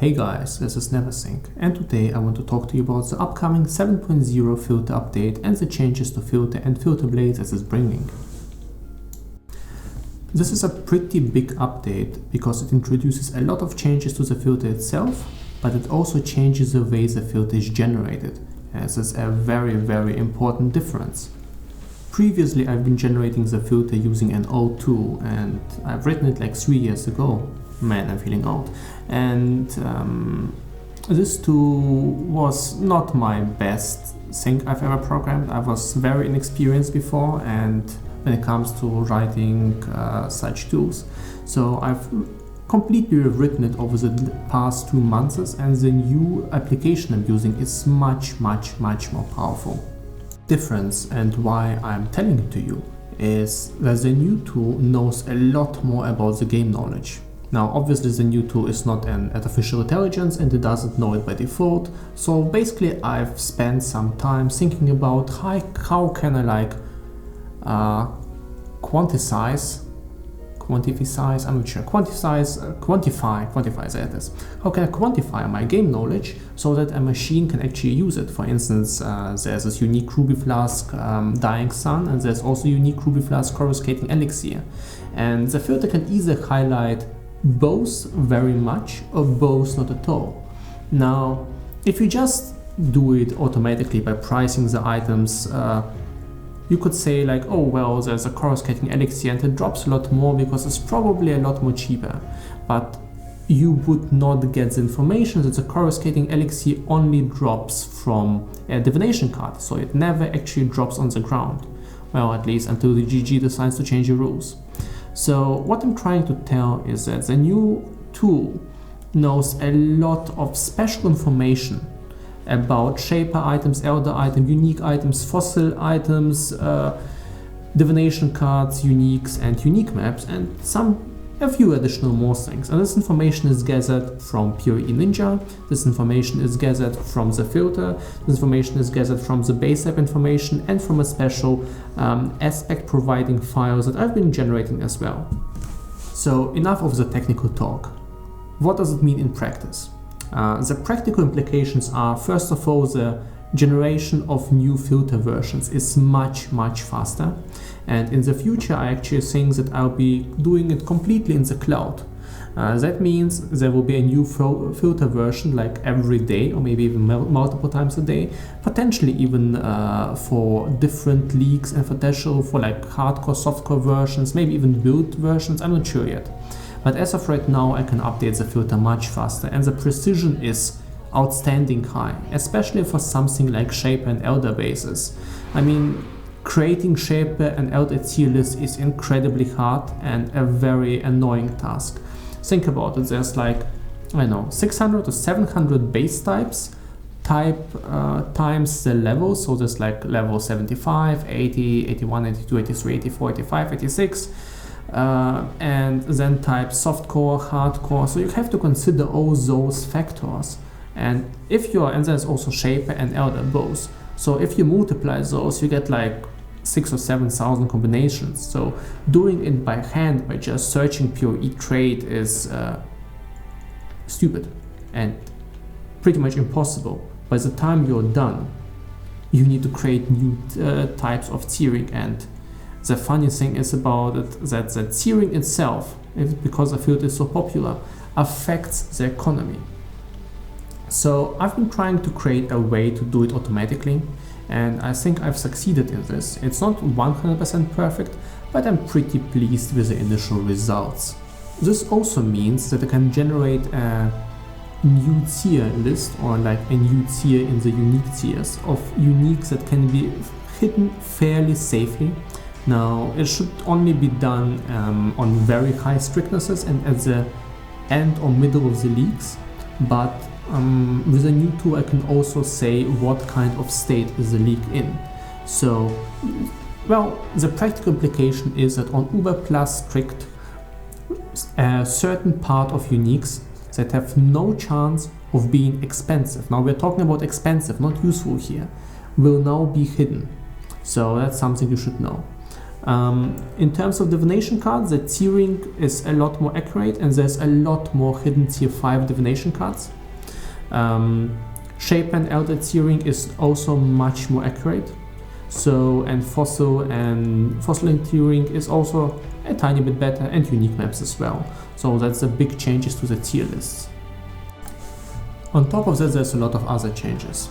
Hey guys, this is NeverSink's, and today I want to talk to you about the upcoming 7.0 filter update and the changes to filter and filter blades it is bringing. This is a pretty big update because it introduces a lot of changes to the filter itself, but it also changes the way the filter is generated, as is a very important difference. Previously I've been generating the filter using an old tool, and I've written it like 3 years ago. Man, I'm feeling old. And this tool was not my best thing I've ever programmed. I was very inexperienced before, and when it comes to writing such tools. So I've completely rewritten it over the past 2 months, and the new application I'm using is much more powerful. Difference, and why I'm telling it to you, is that the new tool knows a lot more about the game knowledge. Now obviously the new tool is not an artificial intelligence and it doesn't know it by default, so basically I've spent some time thinking about how can I quantify, that is. How can I quantify my game knowledge so that a machine can actually use it? For instance, there's this unique Ruby Flask Dying Sun, and there's also unique Ruby Flask Coruscating Elixir. And the filter can either highlight both very much or both not at all. Now, if you just do it automatically by pricing the items, you could say like, oh well, there's a coruscating elixir and it drops a lot more because it's probably a lot more cheaper. But you would not get the information that the coruscating elixir only drops from a divination card, so it never actually drops on the ground. Well, at least until the GG decides to change the rules. So what I'm trying to tell is that the new tool knows a lot of special information about shaper items, elder items, unique items, fossil items, divination cards, uniques and unique maps, and a few additional more things. And this information is gathered from PoE Ninja, this information is gathered from the filter, this information is gathered from the base app information and from a special aspect providing files that I've been generating as well. So enough of the technical talk. What does it mean in practice? The practical implications are, first of all, the generation of new filter versions is much faster, and in the future I actually think that I'll be doing it completely in the cloud. That means there will be a new filter version like every day, or maybe even multiple times a day, potentially even for different leagues and for like hardcore, softcore versions, maybe even build versions, I'm not sure yet. But as of right now I can update the filter much faster, and the precision is outstanding high, especially for something like Shaper and Elder bases. I mean, creating Shaper and Elder tier list is incredibly hard and a very annoying task. Think about it, there's like, I don't know, 600 to 700 base types, times the levels, so there's like level 75, 80, 81, 82, 83, 84, 85, 86, and then type softcore, hardcore, so you have to consider all those factors. And there's also Shaper and Elder both. So if you multiply those, you get like 6,000 or 7,000 combinations. So doing it by hand, by just searching PoE trade, is stupid and pretty much impossible. By the time you're done, you need to create new types of tiering. And the funny thing is about it that the tiering itself, because the filter is so popular, affects the economy. So I've been trying to create a way to do it automatically, and I think I've succeeded in this. It's not 100% perfect, but I'm pretty pleased with the initial results. This also means that I can generate a new tier list, or like a new tier in the unique tiers of uniques that can be hidden fairly safely. Now it should only be done on very high strictnesses and at the end or middle of the leagues, but with a new tool I can also say what kind of state is the league in. So, well, the practical implication is that on Uber Plus Strict, a certain part of uniques that have no chance of being expensive, now we're talking about expensive, not useful here, will now be hidden. So that's something you should know. In terms of divination cards, the tiering is a lot more accurate and there's a lot more hidden tier 5 divination cards. Shape and Elder tiering is also much more accurate. So, and Fossil and Fossiling tiering is also a tiny bit better, and unique maps as well. So that's the big changes to the tier lists. On top of that, there's a lot of other changes,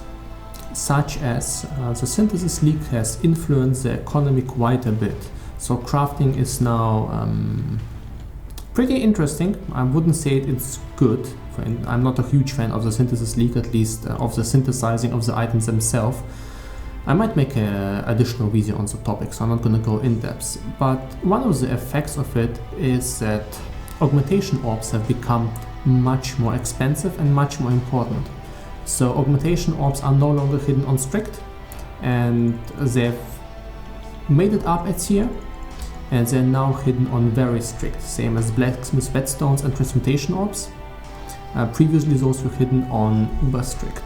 such as the Synthesis League has influenced the economy quite a bit. So crafting is now pretty interesting. I wouldn't say it's good. I'm not a huge fan of the Synthesis League, at least of the synthesizing of the items themselves. I might make an additional video on the topic, so I'm not going to go in depth. But one of the effects of it is that augmentation orbs have become much more expensive and much more important. So augmentation orbs are no longer hidden on strict, and they've made it up a tier, and they're now hidden on very strict, same as blacksmith whetstones and transmutation orbs. Previously those were hidden on uber strict.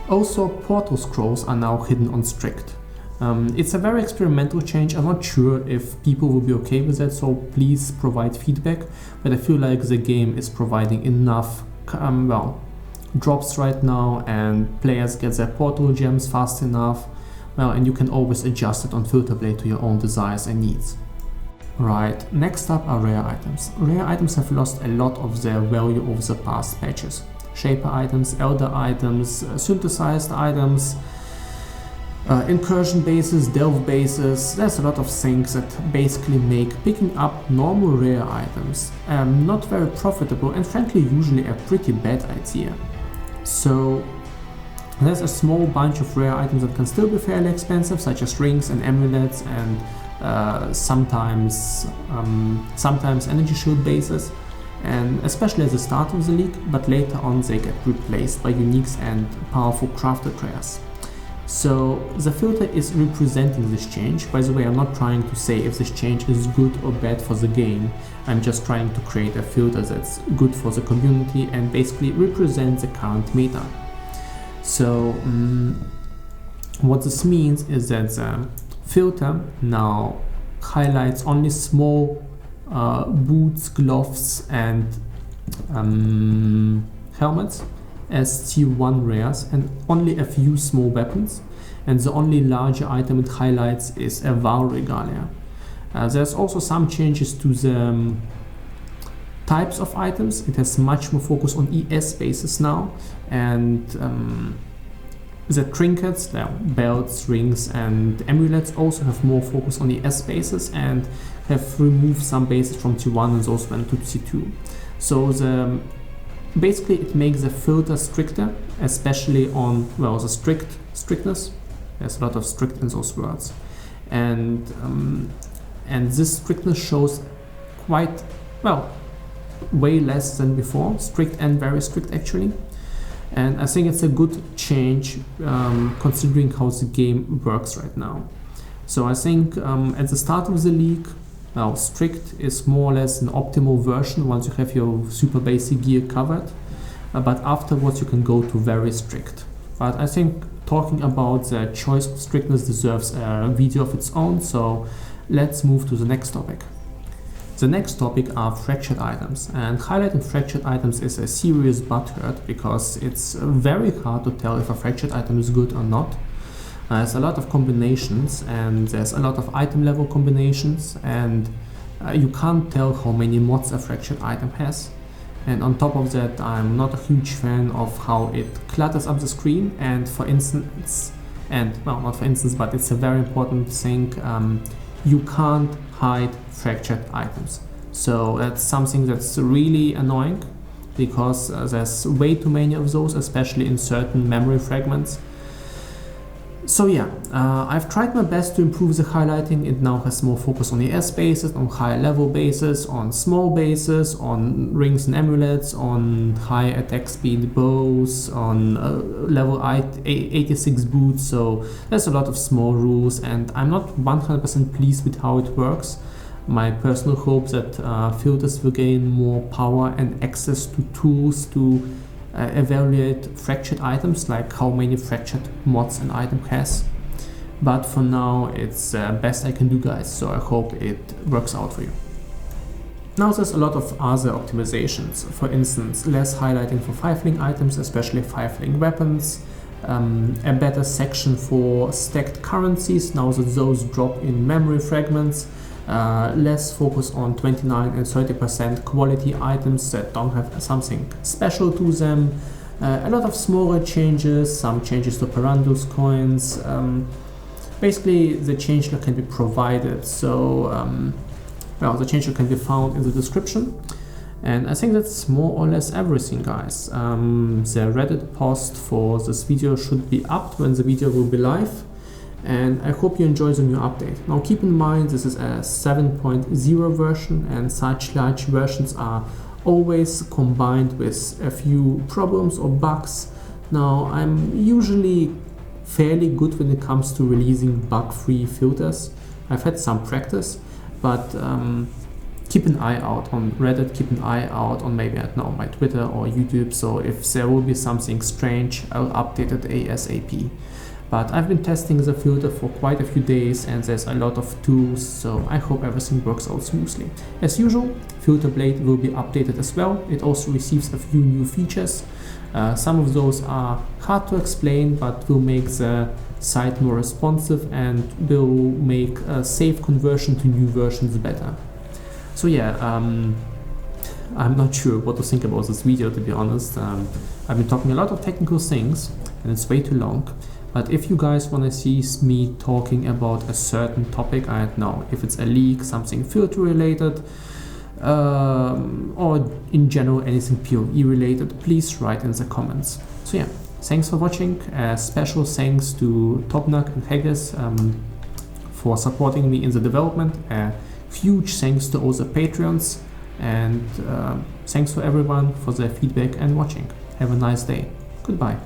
Also, portal scrolls are now hidden on strict. It's a very experimental change. I'm not sure if people will be okay with that, so please provide feedback. But I feel like the game is providing enough drops right now, and players get their portal gems fast enough. And you can always adjust it on Filter Blade to your own desires and needs. Right, next up are rare items. Rare items have lost a lot of their value over the past patches. Shaper items, Elder items, synthesized items, incursion bases, delve bases. There's a lot of things that basically make picking up normal rare items not very profitable, and frankly usually a pretty bad idea. So there's a small bunch of rare items that can still be fairly expensive, such as rings and amulets, and sometimes energy shield bases, and especially at the start of the league, but later on they get replaced by uniques and powerful crafted rares. So the filter is representing this change. By the way, I'm not trying to say if this change is good or bad for the game. I'm just trying to create a filter that's good for the community and basically represents the current meta. So what this means is that the filter now highlights only small boots, gloves and helmets as tier 1 rares, and only a few small weapons, and the only larger item it highlights is a Val Regalia. There's also some changes to the types of items. It has much more focus on ES bases now, and the trinkets, belts, rings and amulets also have more focus on ES bases and have removed some bases from tier 1 and those went to tier 2. So basically it makes the filter stricter, especially on the strictness. There's a lot of strict in those words, and this strictness shows quite way less than before, strict and very strict actually. And I think it's a good change considering how the game works right now. So I think at the start of the league, strict is more or less an optimal version once you have your super basic gear covered, but afterwards you can go to very strict. But I think talking about the choice of strictness deserves a video of its own, so let's move to the next topic. The next topic are fractured items, and highlighting fractured items is a serious butthurt because it's very hard to tell if a fractured item is good or not. There's a lot of combinations, and there's a lot of item level combinations, and you can't tell how many mods a fractured item has. And on top of that, I'm not a huge fan of how it clutters up the screen, and for instance, not for instance, but it's a very important thing, you can't hide fractured items. So that's something that's really annoying because there's way too many of those, especially in certain memory fragments. So yeah, I've tried my best to improve the highlighting. It now has more focus on ES bases, on high level bases, on small bases, on rings and amulets, on high attack speed bows, on level 86 boots. So there's a lot of small rules, and I'm not 100% pleased with how it works. My personal hope that filters will gain more power and access to tools to evaluate fractured items, like how many fractured mods an item has. but for now it's best I can do, guys, so I hope it works out for you. Now there's a lot of other optimizations, for instance less highlighting for 5-link items, especially 5-link weapons, a better section for stacked currencies now that those drop in memory fragments, less focus on 29 and 30% quality items that don't have something special to them, a lot of smaller changes, some changes to Perandus coins. Basically the change log can be provided, so well, the change log can be found in the description. And I think that's more or less everything, guys. The Reddit post for this video should be up when the video will be live, and I hope you enjoy the new update. Now keep in mind this is a 7.0 version, and such large versions are always combined with a few problems or bugs. Now I'm usually fairly good when it comes to releasing bug-free filters. I've had some practice, but keep an eye out on Reddit, keep an eye out on maybe, I don't know, my Twitter or YouTube, so if there will be something strange, I'll update it ASAP. But I've been testing the filter for quite a few days and there's a lot of tools, so I hope everything works out smoothly. As usual, Filter Blade will be updated as well. It also receives a few new features. Some of those are hard to explain, but will make the site more responsive and will make a safe conversion to new versions better. So yeah, I'm not sure what to think about this video, to be honest. I've been talking a lot of technical things and it's way too long, but if you guys want to see me talking about a certain topic, I don't know, if it's a leak, something filter related, or in general anything PoE related, please write in the comments. So yeah, thanks for watching. Special thanks to Tobnac and Cadence for supporting me in the development. Huge thanks to all the Patreons, and thanks to everyone for their feedback and watching. Have a nice day. Goodbye.